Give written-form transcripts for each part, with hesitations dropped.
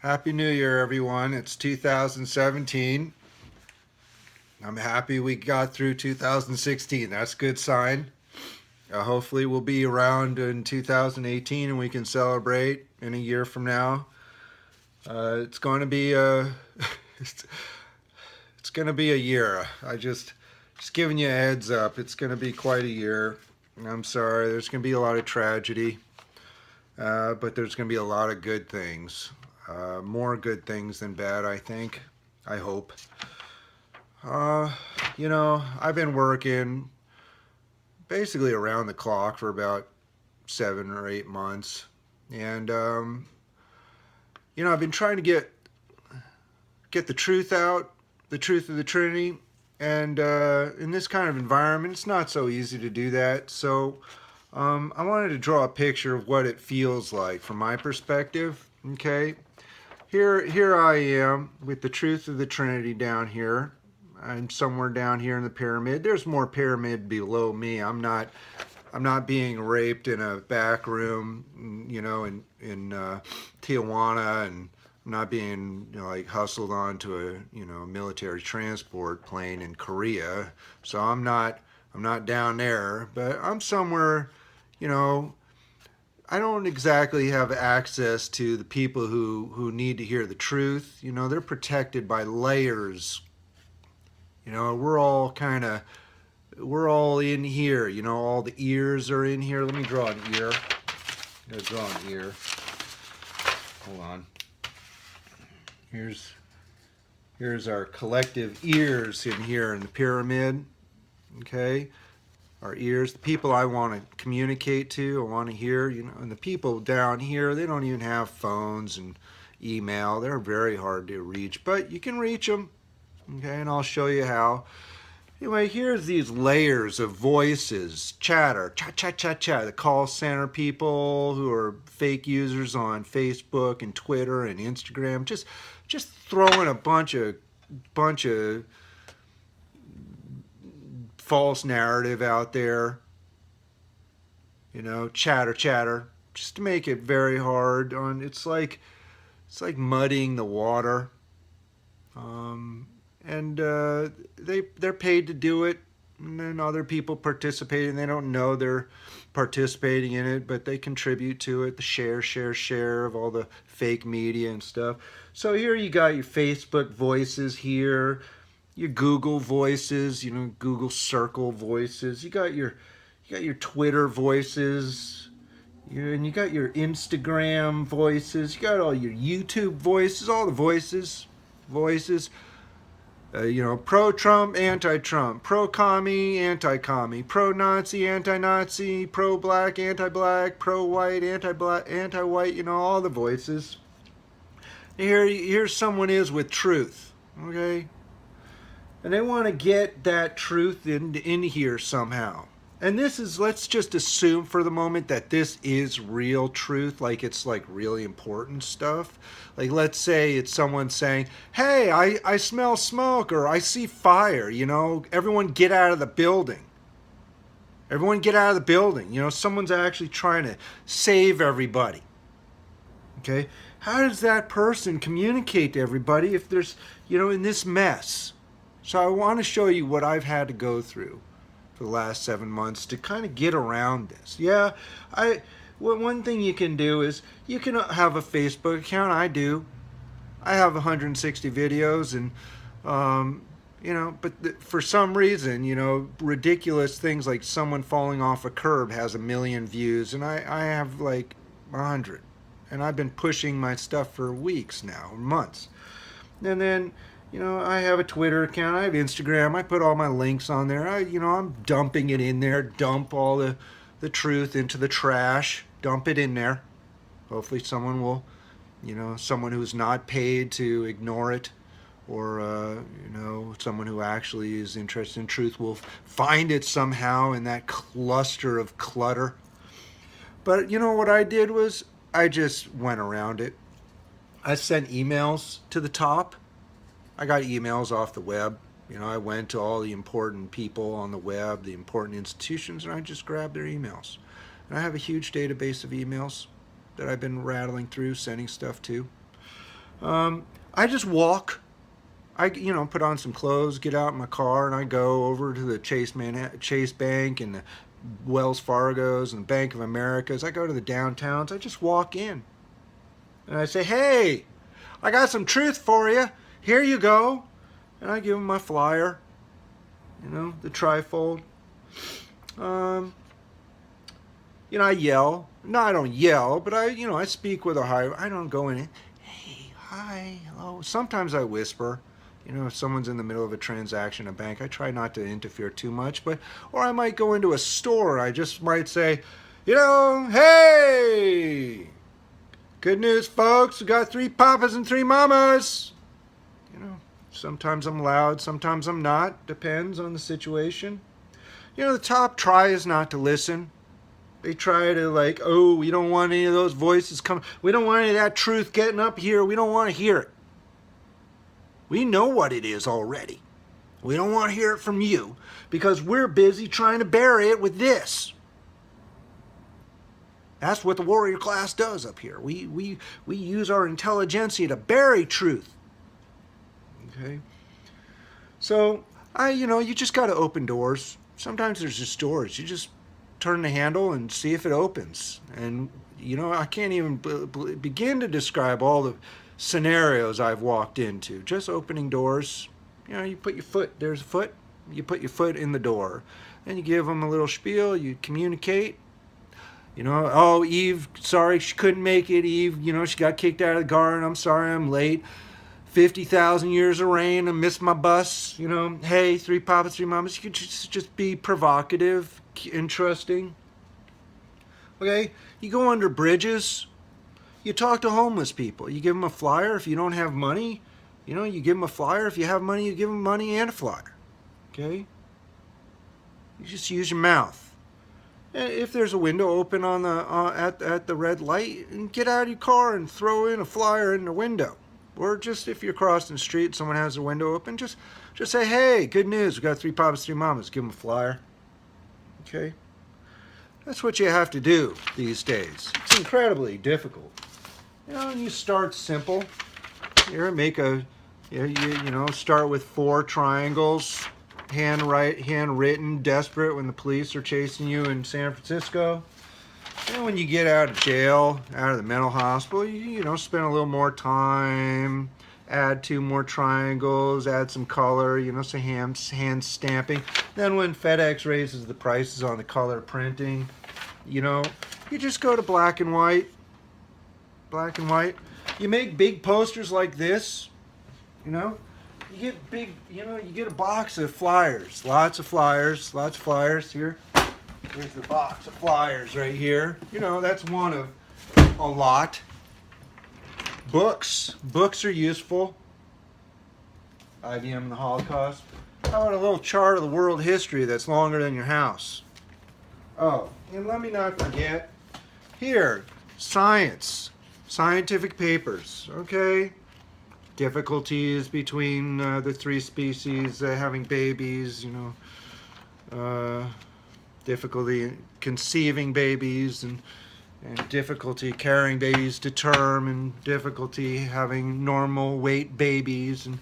Happy New Year, everyone. It's 2017. I'm happy we got through 2016. That's a good sign. Hopefully, we'll be around in 2018 and we can celebrate in a year from now. It's going to be a it's going to be a year. I just giving you a heads up. It's going to be quite a year. I'm sorry. There's going to be a lot of tragedy, but there's going to be a lot of good things. More good things than bad, I think. I hope. Uh, I've been working basically around the clock for about 7 or 8 months, and I've been trying to get the truth out, the truth of the Trinity, and in this kind of environment, it's not so easy to do that. So, I wanted to draw a picture of what it feels like from my perspective. Okay, here I am with the truth of the Trinity down here. I'm somewhere down here in the pyramid. There's more pyramid below me. I'm not being raped in a back room, in Tijuana, and I'm not being like hustled onto a military transport plane in Korea. So I'm not down there, but I'm somewhere, you know. I don't exactly have access to the people who need to hear the truth. They're protected by layers. We're all in here. All the ears are in here. Let me draw an ear. I'm gonna draw an ear. Hold on. Here's our collective ears in here in the pyramid. Okay, our ears, the people I want to communicate to, I want to hear. And the people down here, they don't even have phones and email. They're very hard to reach, but you can reach them. Okay, and I'll show you how. Anyway, here's these layers of voices, chatter, the call center people who are fake users on Facebook and Twitter and Instagram, just throwing a bunch of false narrative out there. Chatter, just to make it very hard. It's like muddying the water. And they're paid to do it, and then other people participate, and they don't know they're participating in it, but they contribute to it. The share of all the fake media and stuff. So here you got your Facebook voices here, your Google voices, Google Circle voices. You got your Twitter voices. And you got your Instagram voices. You got all your YouTube voices, all the voices. Pro-Trump, anti-Trump, pro-commie, anti-commie, pro-Nazi, anti-Nazi, pro-black, anti-black, pro-white, anti-black, anti-white, all the voices. Here someone is with truth, okay? And they want to get that truth in here somehow. And let's just assume for the moment that this is real truth, like it's like really important stuff. Like let's say it's someone saying, hey, I smell smoke, or I see fire, everyone get out of the building. Everyone get out of the building. Someone's actually trying to save everybody. Okay? How does that person communicate to everybody if there's, in this mess? So I want to show you what I've had to go through for the last 7 months to kind of get around this. Yeah, one thing you can do is you can have a Facebook account. I do. I have 160 videos, and but for some reason, ridiculous things like someone falling off a curb has 1 million views, and I have like 100, and I've been pushing my stuff for weeks now, months, and then. I have a Twitter account. I have Instagram. I put all my links on there. I'm dumping it in there. Dump all the truth into the trash. Dump it in there. Hopefully someone will, someone who's not paid to ignore it, or, someone who actually is interested in truth will find it somehow in that cluster of clutter. But, what I did was I just went around it. I sent emails to the top. I got emails off the web. I went to all the important people on the web, the important institutions, and I just grabbed their emails. And I have a huge database of emails that I've been rattling through, sending stuff to. I just walk. Put on some clothes, get out in my car, and I go over to the Chase Bank and the Wells Fargo's and the Bank of America's. I go to the downtowns. I just walk in. And I say, hey, I got some truth for you. Here you go. And I give them my flyer, the trifold. I yell. No, I don't yell, but I speak with a high. I don't go in. Hey, hi, hello. Sometimes I whisper. If someone's in the middle of a transaction at a bank, I try not to interfere too much. Or I might go into a store. I just might say, hey, good news, folks. We got 3 papas and 3 mamas. Sometimes I'm loud, sometimes I'm not. Depends on the situation. The top tries not to listen. They try to we don't want any of those voices coming. We don't want any of that truth getting up here. We don't want to hear it. We know what it is already. We don't want to hear it from you because we're busy trying to bury it with this. That's what the warrior class does up here. We use our intelligentsia to bury truth. Okay? So, you just got to open doors. Sometimes there's just doors. You just turn the handle and see if it opens. And, I can't even begin to describe all the scenarios I've walked into. Just opening doors. You put your foot, there's a foot, you put your foot in the door. And you give them a little spiel, you communicate. Oh, Eve, sorry, she couldn't make it. Eve, she got kicked out of the garden. I'm sorry, I'm late. 50,000 years of rain, I missed my bus. Hey, 3 papas, 3 mamas. You could just be provocative, interesting. Okay, you go under bridges. You talk to homeless people. You give them a flyer. If you don't have money, you give them a flyer. If you have money, you give them money and a flyer. Okay? You just use your mouth. And if there's a window open on at the red light, and get out of your car and throw in a flyer in the window. Or just if you're crossing the street, someone has a window open, just say, hey, good news. We got 3 papas, 3 mamas. Give them a flyer. Okay? That's what you have to do these days. It's incredibly difficult. And you start simple. Start with 4 triangles, handwritten, desperate when the police are chasing you in San Francisco. And when you get out of jail, out of the mental hospital, you spend a little more time, add 2 more triangles, add some color, some hand stamping. Then when FedEx raises the prices on the color printing, you just go to black and white. Black and white. You make big posters like this, you get big, you get a box of flyers, lots of flyers here. Here's the box of flyers right here. That's one of a lot. Books are useful. IBM and the Holocaust. How about a little chart of the world history that's longer than your house? Oh, and let me not forget, here, scientific papers, okay? Difficulties between the 3 species having babies, difficulty in conceiving babies and difficulty carrying babies to term and difficulty having normal weight babies and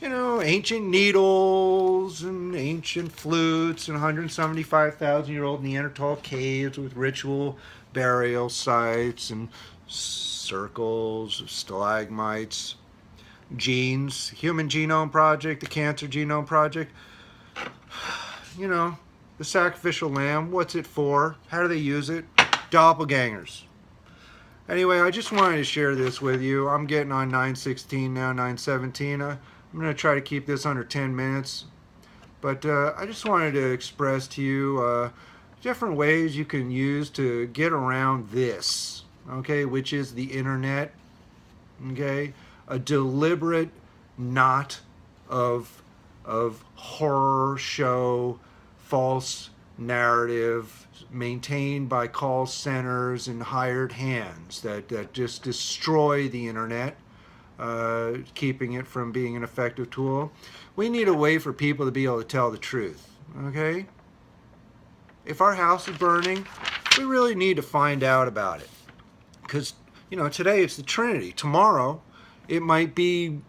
ancient needles and ancient flutes and 175,000-year-old Neanderthal caves with ritual burial sites and circles, stalagmites, genes, Human Genome Project, the Cancer Genome Project. The sacrificial lamb, what's it for? How do they use it? Doppelgangers. Anyway, I just wanted to share this with you. I'm getting on 9:16 now, 9:17. I'm going to try to keep this under 10 minutes. But I just wanted to express to you different ways you can use to get around this, okay, which is the internet, okay? A deliberate knot of horror show, false narrative maintained by call centers and hired hands that just destroy the internet, keeping it from being an effective tool. We need a way for people to be able to tell the truth, okay? If our house is burning, we really need to find out about it. Because, today it's the Trinity. Tomorrow, It might be,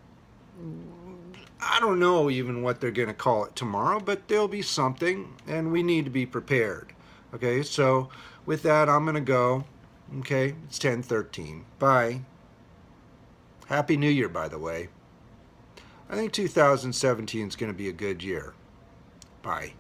I don't know even what they're going to call it tomorrow, but there'll be something, and we need to be prepared. Okay, so with that, I'm going to go. Okay, it's 10:13. Bye. Happy New Year, by the way. I think 2017 is going to be a good year. Bye.